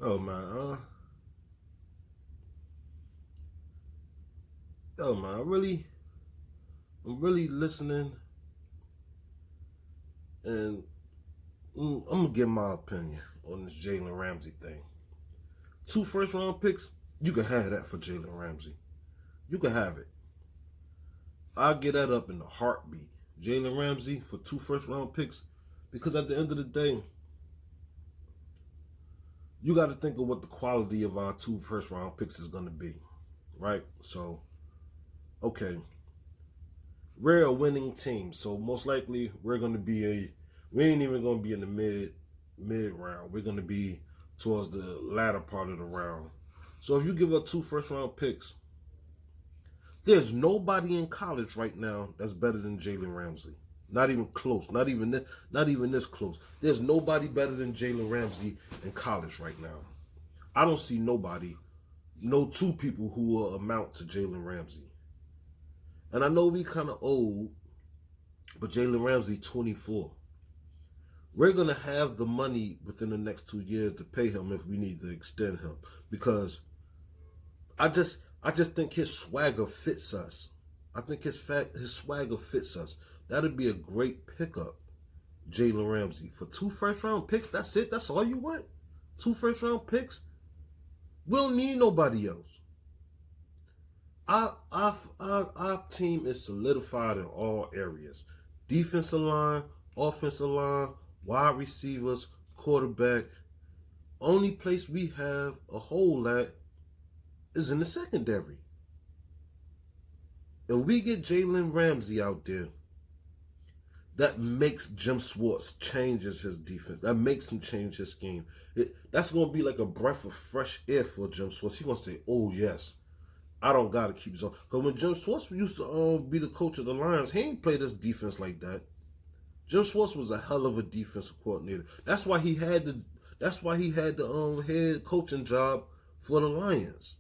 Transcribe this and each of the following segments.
Oh man, I'm really listening, and I'm gonna give my opinion on this Jalen Ramsey thing. Two first round picks, you can have that for Jalen Ramsey. You can have it. I'll get that up in a heartbeat. Jalen Ramsey for two first round picks, because at the end of the day, you got to think of what the quality of our two first round picks is gonna be, right? So, okay, we're a winning team, so most likely we ain't even gonna be in the mid round. We're gonna be towards the latter part of the round. So if you give up two first round picks, there's nobody in college right now that's better than Jalen Ramsey. Not even close. Not even this close. There's nobody better than Jalen Ramsey in college right now. I don't see nobody, no two people who will amount to Jalen Ramsey. And I know we kind of old, but Jalen Ramsey 24. We're gonna have the money within the next 2 years to pay him if we need to extend him, because I just think his swagger fits us. I think his swagger fits us. That'd be a great pickup, Jalen Ramsey, for two first round picks. That's it. That's all you want. Two first round picks. We don't need nobody else. Our team is solidified in all areas: defensive line, offensive line, wide receivers, quarterback. Only place we have a hole at is in the secondary. If we get Jalen Ramsey out there, that makes Jim Schwartz changes his defense. That makes him change his scheme. That's going to be like a breath of fresh air for Jim Schwartz. He's going to say, oh, yes, I don't got to keep zone. Because when Jim Schwartz used to be the coach of the Lions, he ain't played this defense like that. Jim Schwartz was a hell of a defensive coordinator. That's why he had the head coaching job for the Lions.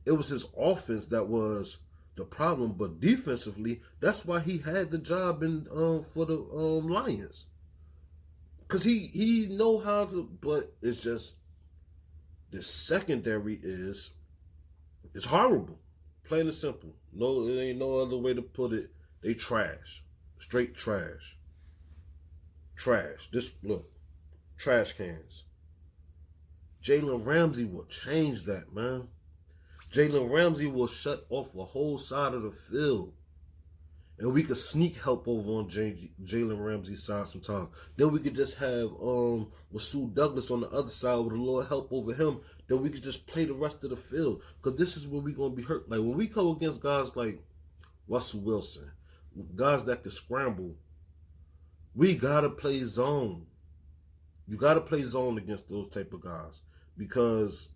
It was his offense that was the problem, but defensively, that's why he had the job in for the Lions. Cause he know how to, but it's just the secondary is horrible, plain and simple. No, there ain't no other way to put it. They trash, straight trash, trash. This look, trash cans. Jalen Ramsey will change that, man. Jalen Ramsey will shut off the whole side of the field. And we could sneak help over on Jalen Ramsey's side sometime. Then we could just have Rasul Douglas on the other side with a little help over him. Then we could just play the rest of the field. Because this is where we're going to be hurt. Like when we come against guys like Russell Wilson, guys that can scramble, we got to play zone. You got to play zone against those type of guys. Because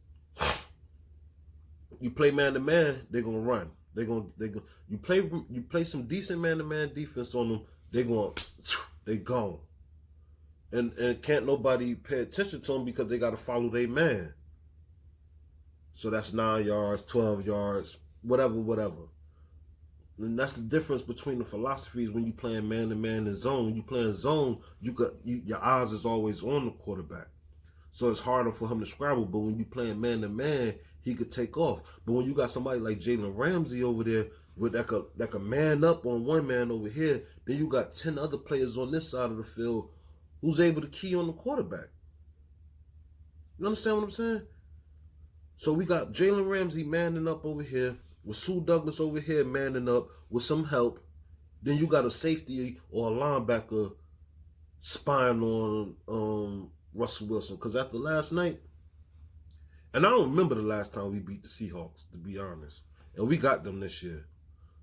you play man to man, they're gonna run. You play some decent man to man defense on them, they gone. And can't nobody pay attention to them because they gotta follow their man. So that's 9 yards, 12 yards, whatever. And that's the difference between the philosophies when you playing man to man and zone. When you playing zone, your eyes is always on the quarterback. So it's harder for him to scramble. But when you playing man to man, he could take off. But when you got somebody like Jalen Ramsey over there that could man up on one man over here, then you got 10 other players on this side of the field who's able to key on the quarterback. You understand what I'm saying? So we got Jalen Ramsey manning up over here, with Sue Douglas over here manning up with some help. Then you got a safety or a linebacker spying on Russell Wilson. Because after last night, and I don't remember the last time we beat the Seahawks, to be honest. And we got them this year.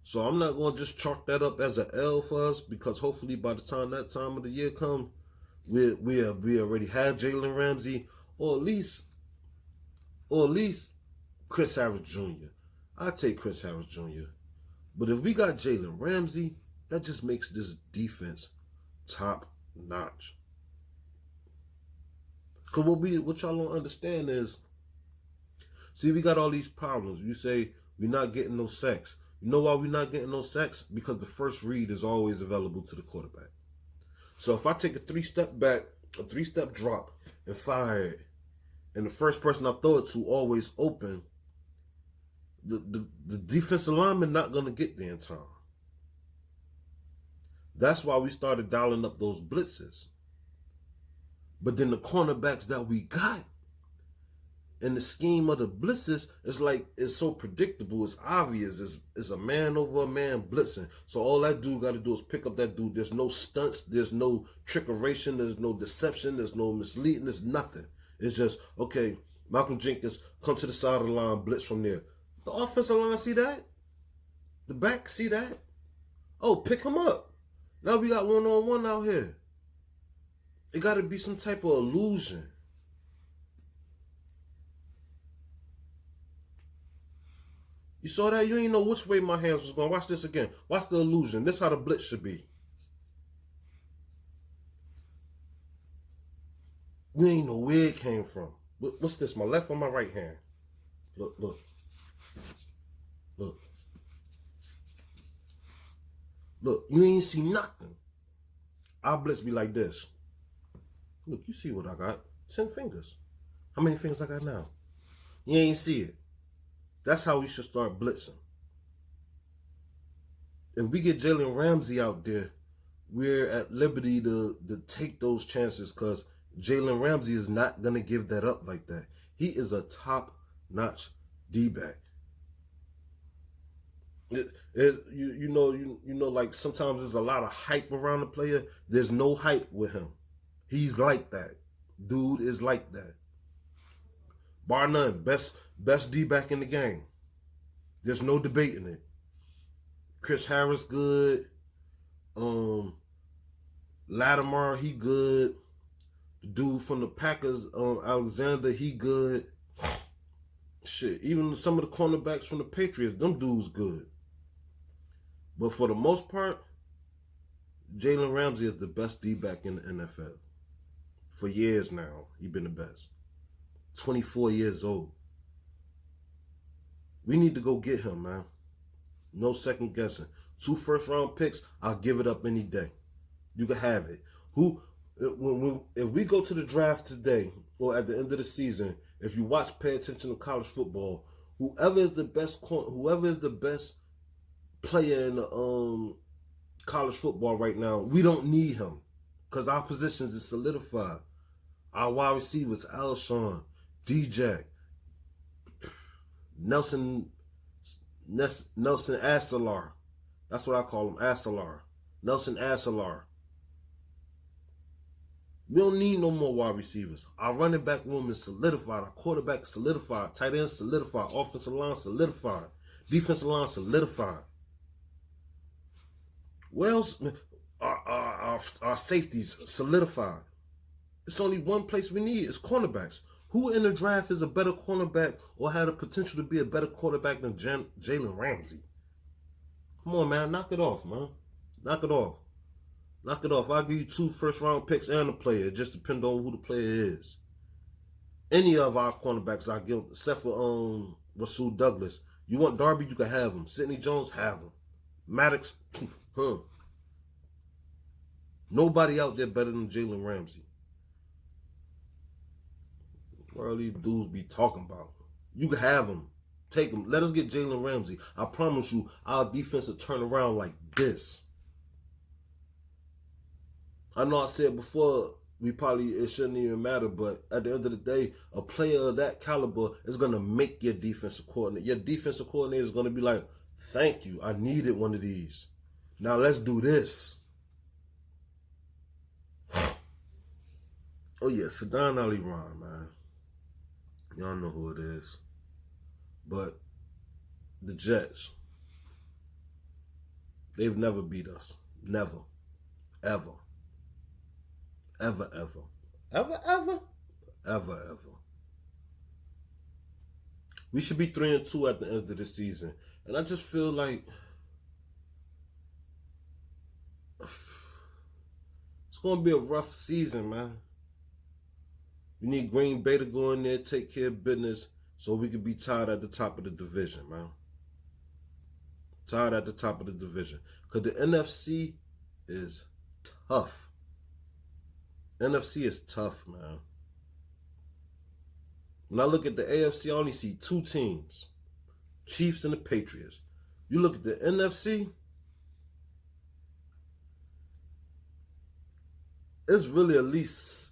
So I'm not going to just chalk that up as an L for us, because hopefully by the time that time of the year comes, we already have Jalen Ramsey, or at least Chris Harris Jr. I take Chris Harris Jr. But if we got Jalen Ramsey, that just makes this defense top notch. Because what y'all don't understand is, see, we got all these problems. You say we're not getting no sacks. You know why we're not getting no sacks? Because the first read is always available to the quarterback. So if I take a 3-step back, a 3-step drop, and fire it, and the first person I throw it to always open, the defensive lineman not going to get there in time. That's why we started dialing up those blitzes. But then the cornerbacks that we got and the scheme of the blitzes is like, it's so predictable. It's obvious. It's a man over a man blitzing. So all that dude got to do is pick up that dude. There's no stunts. There's no trickeration. There's no deception. There's no misleading. There's nothing. It's just, okay, Malcolm Jenkins, come to the side of the line, blitz from there. The offensive line see that. The back see that. Oh, pick him up. Now we got one-on-one out here. It got to be some type of illusion. You saw that? You ain't know which way my hands was going. Watch this again. Watch the illusion. This is how the blitz should be. You ain't know where it came from. What's this, my left or my right hand? Look, look. Look. Look, you ain't see nothing. Our blitz be like this. Look, you see what I got. 10 fingers. How many fingers I got now? You ain't see it. That's how we should start blitzing. If we get Jalen Ramsay out there, we're at liberty to take those chances, because Jalen Ramsay is not going to give that up like that. He is a top-notch D-back. You know, like sometimes there's a lot of hype around the player. There's no hype with him. He's like that. Dude is like that. Bar none. Best D-back in the game. There's no debating it. Chris Harris good. Lattimore, he good. The dude from the Packers, Alexander, he good. Shit, even some of the cornerbacks from the Patriots, them dudes good. But for the most part, Jalen Ramsay is the best D-back in the NFL. For years now, he's been the best. 24 years old. We need to go get him, man. No second guessing. 2 first-round picks, I'll give it up any day. You can have it. If we go to the draft today, or at the end of the season, if you pay attention to college football, whoever is the best player in the college football right now, we don't need him, because our positions is solidified. Our wide receivers, Alshon, DJ, Nelson Aguilar. That's what I call him, Aguilar. Nelson Aguilar. We don't need no more wide receivers. Our running back room is solidified. Our quarterback is solidified. Tight end solidified. Offensive line solidified. Defensive line solidified. What else? Our safeties solidified. It's only one place we need. It's cornerbacks. Who in the draft is a better cornerback or had the potential to be a better quarterback than Jalen Ramsay? Come on, man. Knock it off, man. Knock it off. Knock it off. I'll give you 2 first-round picks and a player. It just depends on who the player is. Any of our cornerbacks I give, except for Rasul Douglas. You want Darby, you can have him. Sidney Jones, have him. Maddox, Nobody out there better than Jalen Ramsay. What are these dudes be talking about? You can have him. Take him. Let us get Jalen Ramsay. I promise you, our defense will turn around like this. I know I said before, it shouldn't even matter, but at the end of the day, a player of that caliber is going to make your defensive coordinator. Your defensive coordinator is going to be like, thank you, I needed one of these. Now let's do this. Oh yeah, Sadan Ali Ron, man. Y'all know who it is. But the Jets, they've never beat us. Never. Ever. Ever, ever. Ever, ever? Ever, ever. We should be 3-2 at the end of the season. And I just feel like it's going to be a rough season, man. We need Green Bay to go in there, take care of business, so we can be tied at the top of the division, man. Tied at the top of the division. Because the NFC is tough. NFC is tough, man. When I look at the AFC, I only see two teams, Chiefs and the Patriots. You look at the NFC, it's really at least,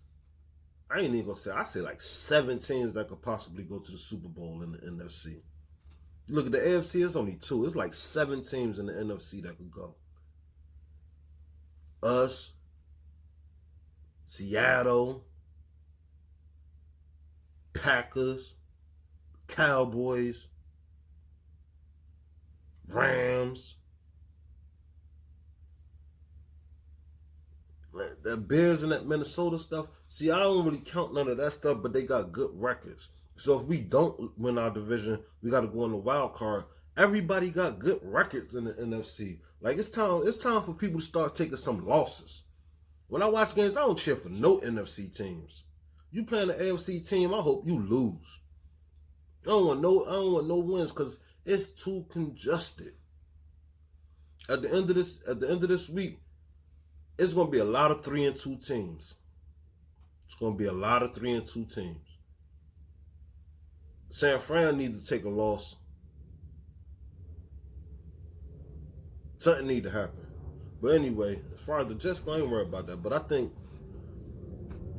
I ain't even gonna say, I say like 7 teams that could possibly go to the Super Bowl in the NFC. You look at the AFC, it's only 2. It's like 7 teams in the NFC that could go. Us, Seattle, Packers, Cowboys, Rams, the Bears and that Minnesota stuff. See, I don't really count none of that stuff, but they got good records. So if we don't win our division, we got to go on the wild card. Everybody got good records in the NFC. Like it's time for people to start taking some losses. When I watch games, I don't cheer for no NFC teams. You playing the AFC team, I hope you lose. I don't want no wins because it's too congested. At the end of this week, it's gonna be a lot of 3-2 teams. It's gonna be a lot of 3-2 teams. San Fran needs to take a loss. Something need to happen. But anyway, as far as the Jets, I ain't worried about that. But I think,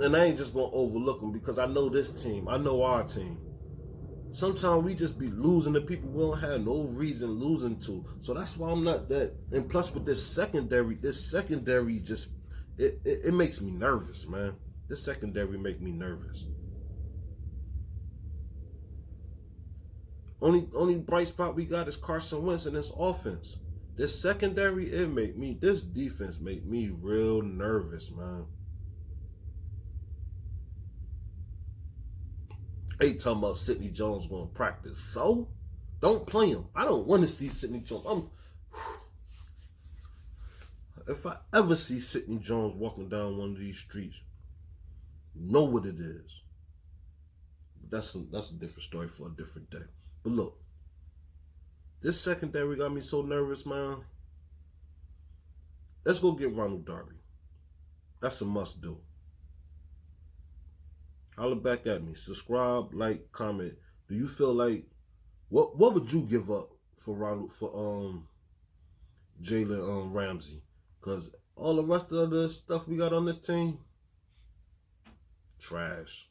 and I ain't just gonna overlook them because I know this team. I know our team. Sometimes we just be losing to people we don't have no reason losing to. So that's why I'm not that. And plus with this secondary just, it makes me nervous, man. This secondary make me nervous. Only bright spot we got is Carson Wentz and this offense. This secondary, this defense make me real nervous, man. They talking about Sidney Jones going to practice. So, don't play him. I don't want to see Sidney Jones. If I ever see Sidney Jones walking down one of these streets, know what it is. That's a different story for a different day. But look, this secondary got me so nervous, man. Let's go get Ronald Darby. That's a must do. Holler back at me. Subscribe, like, comment. Do you feel like what would you give up for Jalen Ramsay? Because all the rest of the stuff we got on this team, trash.